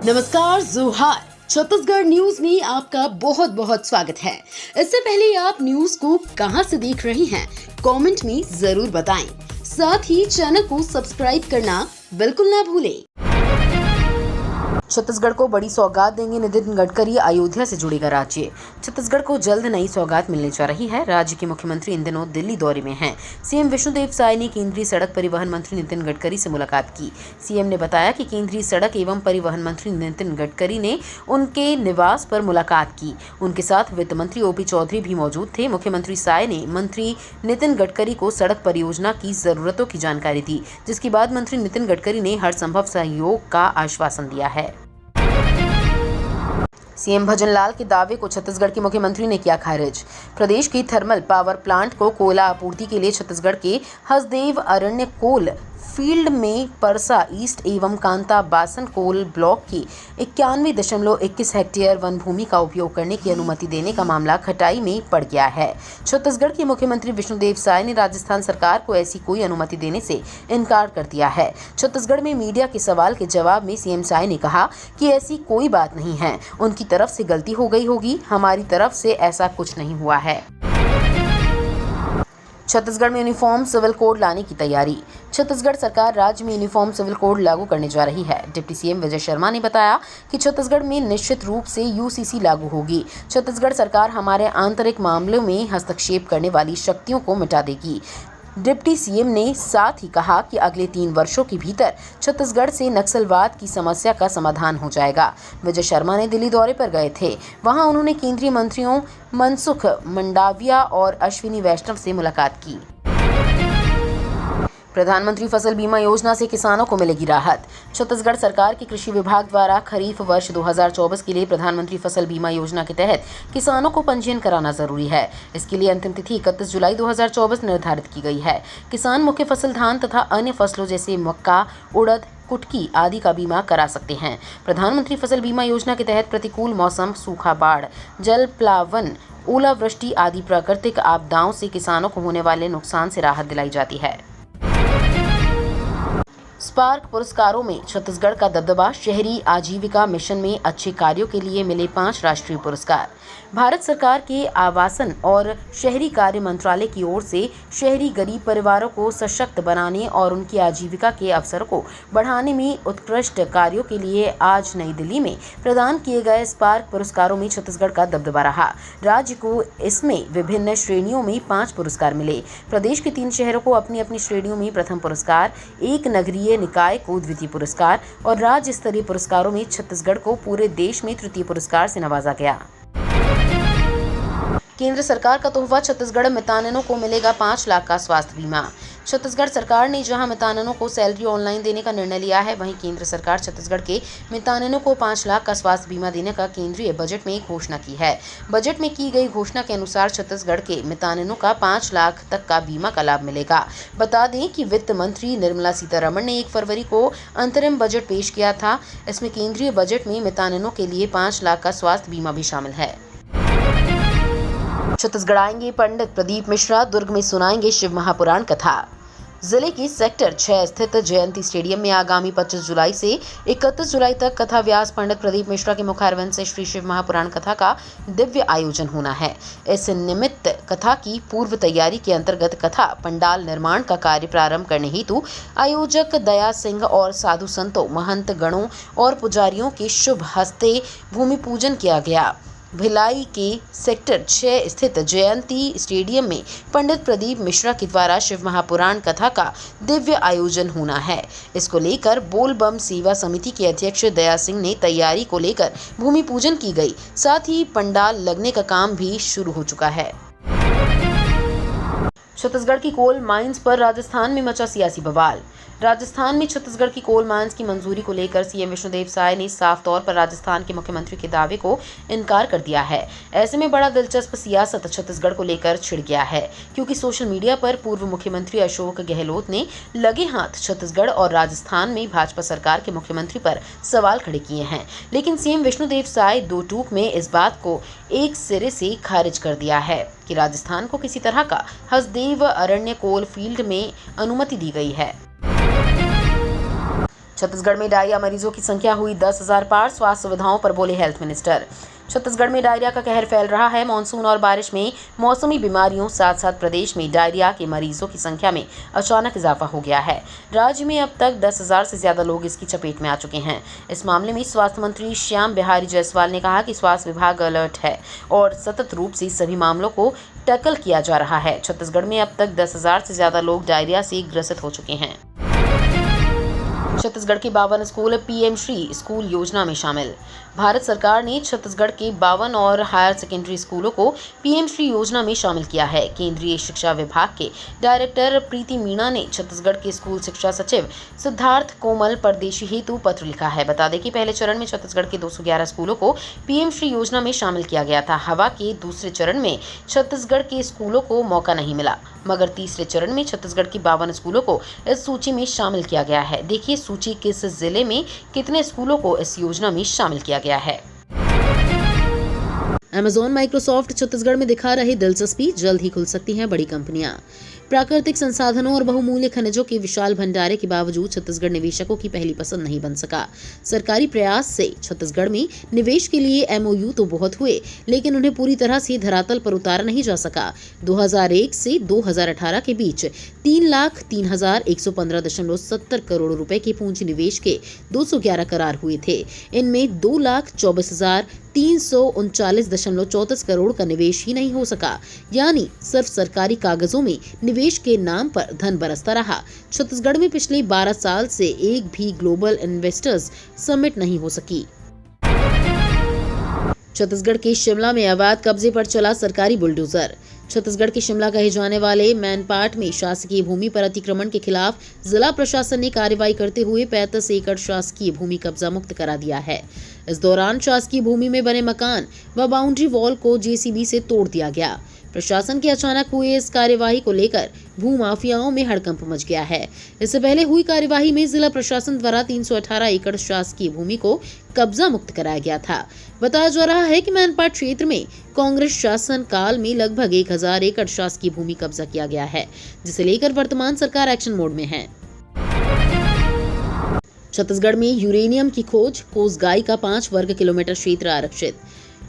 नमस्कार, जोहार। छत्तीसगढ़ न्यूज में आपका बहुत बहुत स्वागत है। इससे पहले आप न्यूज को कहां से देख रहे हैं, कमेंट में जरूर बताएं। साथ ही चैनल को सब्सक्राइब करना बिल्कुल ना भूलें। छत्तीसगढ़ को बड़ी सौगात देंगे नितिन गडकरी, अयोध्या से जुड़ेगा राज्य। छत्तीसगढ़ को जल्द नई सौगात मिलने जा रही है। राज्य के मुख्यमंत्री इन दिनों दिल्ली दौरे में हैं। सीएम विष्णुदेव साय ने केंद्रीय सड़क परिवहन मंत्री नितिन गडकरी से मुलाकात की। सीएम ने बताया कि केंद्रीय सड़क एवं परिवहन मंत्री नितिन गडकरी ने उनके निवास पर मुलाकात की। उनके साथ वित्त मंत्री ओपी चौधरी भी मौजूद थे। मुख्यमंत्री साय ने मंत्री नितिन गडकरी को सड़क परियोजना की जरूरतों की जानकारी दी, जिसके बाद मंत्री नितिन गडकरी ने हर संभव सहयोग का आश्वासन दिया है। सीएम भजनलाल के दावे को छत्तीसगढ़ के मुख्यमंत्री ने किया खारिज। प्रदेश की थर्मल पावर प्लांट को कोयला आपूर्ति के लिए छत्तीसगढ़ के हसदेव अरण्य कोल फील्ड में परसा ईस्ट एवं कांता बासन कोल ब्लॉक की 91.21 हेक्टेयर वन भूमि का उपयोग करने की अनुमति देने का मामला खटाई में पड़ गया है। छत्तीसगढ़ के मुख्यमंत्री विष्णुदेव साय ने राजस्थान सरकार को ऐसी कोई अनुमति देने से इनकार कर दिया है। छत्तीसगढ़ में मीडिया के सवाल के जवाब में सीएम साय ने कहा कि ऐसी कोई बात नहीं है, उनकी तरफ से गलती हो गई होगी, हमारी तरफ से ऐसा कुछ नहीं हुआ है। छत्तीसगढ़ में यूनिफॉर्म सिविल कोड लाने की तैयारी। छत्तीसगढ़ सरकार राज्य में यूनिफॉर्म सिविल कोड लागू करने जा रही है। डिप्टी सीएम विजय शर्मा ने बताया कि छत्तीसगढ़ में निश्चित रूप से यूसीसी लागू होगी। छत्तीसगढ़ सरकार हमारे आंतरिक मामलों में हस्तक्षेप करने वाली शक्तियों को मिटा देगी। डिप्टी सीएम ने साथ ही कहा कि अगले 3 वर्षों के भीतर छत्तीसगढ़ से नक्सलवाद की समस्या का समाधान हो जाएगा। विजय शर्मा ने दिल्ली दौरे पर गए थे। वहां उन्होंने केंद्रीय मंत्रियों मनसुख मंडाविया और अश्विनी वैष्णव से मुलाकात की। प्रधानमंत्री फसल बीमा योजना से किसानों को मिलेगी राहत। छत्तीसगढ़ सरकार के कृषि विभाग द्वारा खरीफ वर्ष 2024 के लिए प्रधानमंत्री फसल बीमा योजना के तहत किसानों को पंजीयन कराना जरूरी है। इसके लिए अंतिम तिथि 31 जुलाई 2024 निर्धारित की गई है। किसान मुख्य फसल धान तथा अन्य फसलों जैसे मक्का, उड़द, कुटकी आदि का बीमा करा सकते हैं। प्रधानमंत्री फसल बीमा योजना के तहत प्रतिकूल मौसम, सूखा, बाढ़, जल प्लावन, ओलावृष्टि आदि प्राकृतिक आपदाओं से किसानों को होने वाले नुकसान से राहत दिलाई जाती है। स्पार्क पुरस्कारों में छत्तीसगढ़ का दबदबा। शहरी आजीविका मिशन में अच्छे कार्यों के लिए मिले 5 राष्ट्रीय पुरस्कार। भारत सरकार के आवासन और शहरी कार्य मंत्रालय की ओर से शहरी गरीब परिवारों को सशक्त बनाने और उनकी आजीविका के अवसरों को बढ़ाने में उत्कृष्ट कार्यों के लिए आज नई दिल्ली में प्रदान किए गए स्पार्क पुरस्कारों में छत्तीसगढ़ का दबदबा रहा। राज्य को इसमें विभिन्न श्रेणियों में 5 पुरस्कार मिले। प्रदेश के 3 शहरों को अपनी अपनी श्रेणियों में प्रथम पुरस्कार, 1 नगरीय निकाय को द्वितीय पुरस्कार और राज्य स्तरीय पुरस्कारों में छत्तीसगढ़ को पूरे देश में तृतीय पुरस्कार से नवाजा गया। केंद्र सरकार का तोहफा, छत्तीसगढ़ मितानिनों को मिलेगा 5 लाख का स्वास्थ्य बीमा। छत्तीसगढ़ सरकार ने जहां मितानिनों को सैलरी ऑनलाइन देने का निर्णय लिया है, वहीं केंद्र सरकार छत्तीसगढ़ के मितानिनों को 5 लाख का स्वास्थ्य बीमा देने का केंद्रीय बजट में घोषणा की है। बजट में की गई घोषणा के अनुसार छत्तीसगढ़ के मितानिनों का 5 लाख तक का बीमा का लाभ मिलेगा। बता दें कि वित्त मंत्री निर्मला सीतारमण ने 1 फरवरी को अंतरिम बजट पेश किया था। इसमें केंद्रीय बजट में मितानिनों के लिए 5 लाख का स्वास्थ्य बीमा भी शामिल है। छत्तीसगढ़ आएंगे पंडित प्रदीप मिश्रा, दुर्ग में सुनाएंगे शिव महापुराण कथा। जिले की सेक्टर 6 स्थित जयंती स्टेडियम में आगामी 25 जुलाई से 31 जुलाई तक कथा व्यास पंडित प्रदीप मिश्रा के मुखारविंद से श्री शिव महापुराण कथा का दिव्य आयोजन होना है। इस निमित्त कथा की पूर्व तैयारी के अंतर्गत कथा पंडाल निर्माण का कार्य प्रारंभ करने हेतु आयोजक दया सिंह और साधु संतों, महंत गणों और पुजारियों के शुभ हस्ते भूमि पूजन किया गया। भिलाई के सेक्टर 6 स्थित जयंती स्टेडियम में पंडित प्रदीप मिश्रा के द्वारा शिव महापुराण कथा का दिव्य आयोजन होना है। इसको लेकर बोल बम सेवा समिति के अध्यक्ष दया सिंह ने तैयारी को लेकर भूमि पूजन की गई। साथ ही पंडाल लगने का काम भी शुरू हो चुका है। छत्तीसगढ़ की कोल माइंस पर राजस्थान में मचा सियासी बवाल। राजस्थान में छत्तीसगढ़ की कोल माइंस की मंजूरी को लेकर सीएम विष्णुदेव साय ने साफ तौर पर राजस्थान के मुख्यमंत्री के दावे को इनकार कर दिया है। ऐसे में बड़ा दिलचस्प सियासत छत्तीसगढ़ को लेकर छिड़ गया है, क्योंकि सोशल मीडिया पर पूर्व मुख्यमंत्री अशोक गहलोत ने लगे हाथ छत्तीसगढ़ और राजस्थान में भाजपा सरकार के मुख्यमंत्री पर सवाल खड़े किए हैं। लेकिन सीएम विष्णुदेव साय 2 टूक में इस बात को एक सिरे से खारिज कर दिया है कि राजस्थान को किसी तरह का हसदेव अरण्य कोल फील्ड में अनुमति दी गई है। छत्तीसगढ़ में डायरिया मरीजों की संख्या हुई 10,000 पार, स्वास्थ्य सुविधाओं पर बोले हेल्थ मिनिस्टर। छत्तीसगढ़ में डायरिया का कहर फैल रहा है। मानसून और बारिश में मौसमी बीमारियों साथ साथ प्रदेश में डायरिया के मरीजों की संख्या में अचानक इजाफा हो गया है। राज्य में अब तक 10,000 से ज्यादा लोग इसकी चपेट में आ चुके हैं। इस मामले में स्वास्थ्य मंत्री श्याम बिहारी जायसवाल ने कहा कि स्वास्थ्य विभाग अलर्ट है और सतत रूप से सभी मामलों को टैकल किया जा रहा है। छत्तीसगढ़ में अब तक 10,000 से ज्यादा लोग डायरिया से ग्रसित हो चुके हैं। छत्तीसगढ़ के 52 स्कूल पीएम श्री स्कूल योजना में शामिल। भारत सरकार ने छत्तीसगढ़ के 52 और हायर सेकेंडरी स्कूलों को पीएम श्री योजना में शामिल किया है। केंद्रीय शिक्षा विभाग के डायरेक्टर प्रीति मीणा ने छत्तीसगढ़ के स्कूल शिक्षा सचिव सिद्धार्थ कोमल परदेशी हेतु पत्र लिखा है। बता दें कि पहले चरण में छत्तीसगढ़ के 211 स्कूलों को पीएम श्री योजना में शामिल किया गया था। हवा के दूसरे चरण में छत्तीसगढ़ के स्कूलों को मौका नहीं मिला, मगर तीसरे चरण में छत्तीसगढ़ की 52 स्कूलों को इस सूची में शामिल किया गया है। देखिए सूची किस जिले में कितने स्कूलों को इस योजना में शामिल किया गया है। Amazon, माइक्रोसॉफ्ट छत्तीसगढ़ में दिखा रहे दिलचस्पी, जल्द ही खुल सकती हैं बड़ी कंपनियां। प्राकृतिक संसाधनों और बहुमूल्य खनिजों के विशाल भंडारे के बावजूद छत्तीसगढ़ निवेशकों की पहली पसंद नहीं बन सका। सरकारी प्रयास से छत्तीसगढ़ में निवेश के लिए एमओयू तो बहुत हुए, लेकिन उन्हें पूरी तरह से धरातल पर उतारा नहीं जा सका। 2001 से 2018 के बीच 3,03,115.70 करोड़ रुपए के पूंजी निवेश के 211 करार हुए थे। इनमें 2,24,339.34 करोड़ का निवेश ही नहीं हो सका, यानी सिर्फ सरकारी कागजों में निवेश के नाम पर धन बरसता रहा। छत्तीसगढ़ में पिछले 12 साल से एक भी ग्लोबल इन्वेस्टर्स समिट नहीं हो सकी। छत्तीसगढ़ के शिमला में अवैध कब्जे पर चला सरकारी बुलडोजर। छत्तीसगढ़ के शिमला कहे जाने वाले मैनपाट में शासकीय भूमि पर अतिक्रमण के खिलाफ जिला प्रशासन ने कार्रवाई करते हुए 35 एकड़ शासकीय भूमि कब्जा मुक्त करा दिया है। इस दौरान शासकीय भूमि में बने मकान व बाउंड्री वॉल को जेसीबी से तोड़ दिया गया। प्रशासन के अचानक हुए इस कार्यवाही को लेकर भूमाफियाओं में हड़कंप मच गया है। इससे पहले हुई कार्यवाही में जिला प्रशासन द्वारा 318 एकड़ शासकीय भूमि को कब्जा मुक्त कराया गया था। बताया जा रहा है कि मैनपाट क्षेत्र में कांग्रेस शासन काल में लगभग 1,000 एकड़ शासकीय भूमि कब्जा किया गया है, जिसे लेकर वर्तमान सरकार एक्शन मोड में है। छत्तीसगढ़ में यूरेनियम की खोज, कोसगाई का 5 वर्ग किलोमीटर क्षेत्र आरक्षित।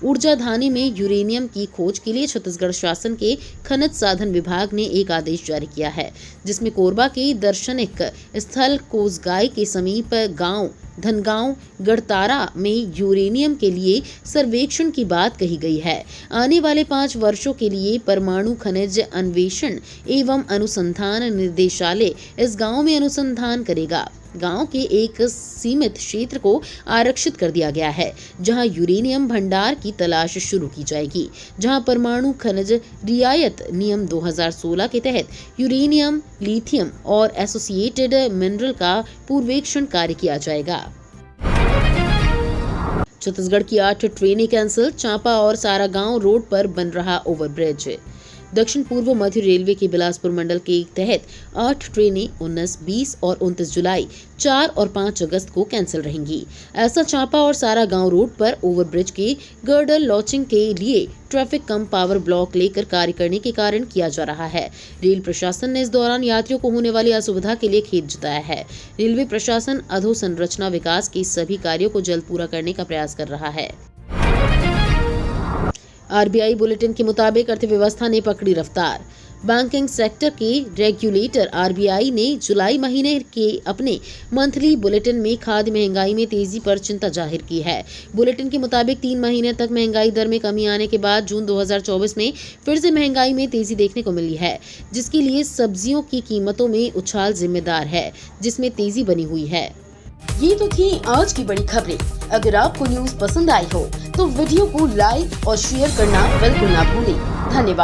ऊर्जा धानी में यूरेनियम की खोज के लिए छत्तीसगढ़ शासन के खनिज साधन विभाग ने एक आदेश जारी किया है, जिसमें कोरबा के दार्शनिक स्थल कोसगाई के समीप गांव धनगांव गढ़तारा में यूरेनियम के लिए सर्वेक्षण की बात कही गई है। आने वाले 5 वर्षों के लिए परमाणु खनिज अन्वेषण एवं अनुसंधान निर्देशालय इस गांव में अनुसंधान करेगा। गांव के एक सीमित क्षेत्र को आरक्षित कर दिया गया है, जहां यूरेनियम भंडार की तलाश शुरू की जाएगी, जहां परमाणु खनिज रियायत नियम 2016 के तहत यूरेनियम, लिथियम और एसोसिएटेड मिनरल का पूर्वेक्षण कार्य किया जाएगा। छत्तीसगढ़ की 8 ट्रेनें कैंसिल, चांपा और सारागांव रोड पर बन रहा ओवरब्रिज। दक्षिण पूर्व मध्य रेलवे के बिलासपुर मंडल के तहत 8 ट्रेनें 19, 20 और 29 जुलाई, 4 और 5 अगस्त को कैंसिल रहेंगी। ऐसा चांपा और सारागांव रोड पर ओवरब्रिज के गर्डर लॉन्चिंग के लिए ट्रैफिक कम पावर ब्लॉक लेकर कार्य करने के कारण किया जा रहा है। रेल प्रशासन ने इस दौरान यात्रियों को होने वाली असुविधा के लिए खेद जताया है। रेलवे प्रशासन अधोसंरचना विकास के सभी कार्यों को जल्द पूरा करने का प्रयास कर रहा है। आरबीआई बुलेटिन के मुताबिक अर्थव्यवस्था ने पकड़ी रफ्तार। बैंकिंग सेक्टर के रेगुलेटर आरबीआई ने जुलाई महीने के अपने मंथली बुलेटिन में खाद्य महंगाई में तेजी पर चिंता जाहिर की है। बुलेटिन के मुताबिक 3 महीने तक महंगाई दर में कमी आने के बाद जून 2024 में फिर से महंगाई में तेजी देखने को मिली है, जिसके लिए सब्जियों की कीमतों में उछाल जिम्मेदार है, जिसमें तेजी बनी हुई है। ये तो थी आज की बड़ी खबरें। अगर आपको न्यूज पसंद आई हो तो वीडियो को लाइक और शेयर करना बिल्कुल ना भूलें। धन्यवाद।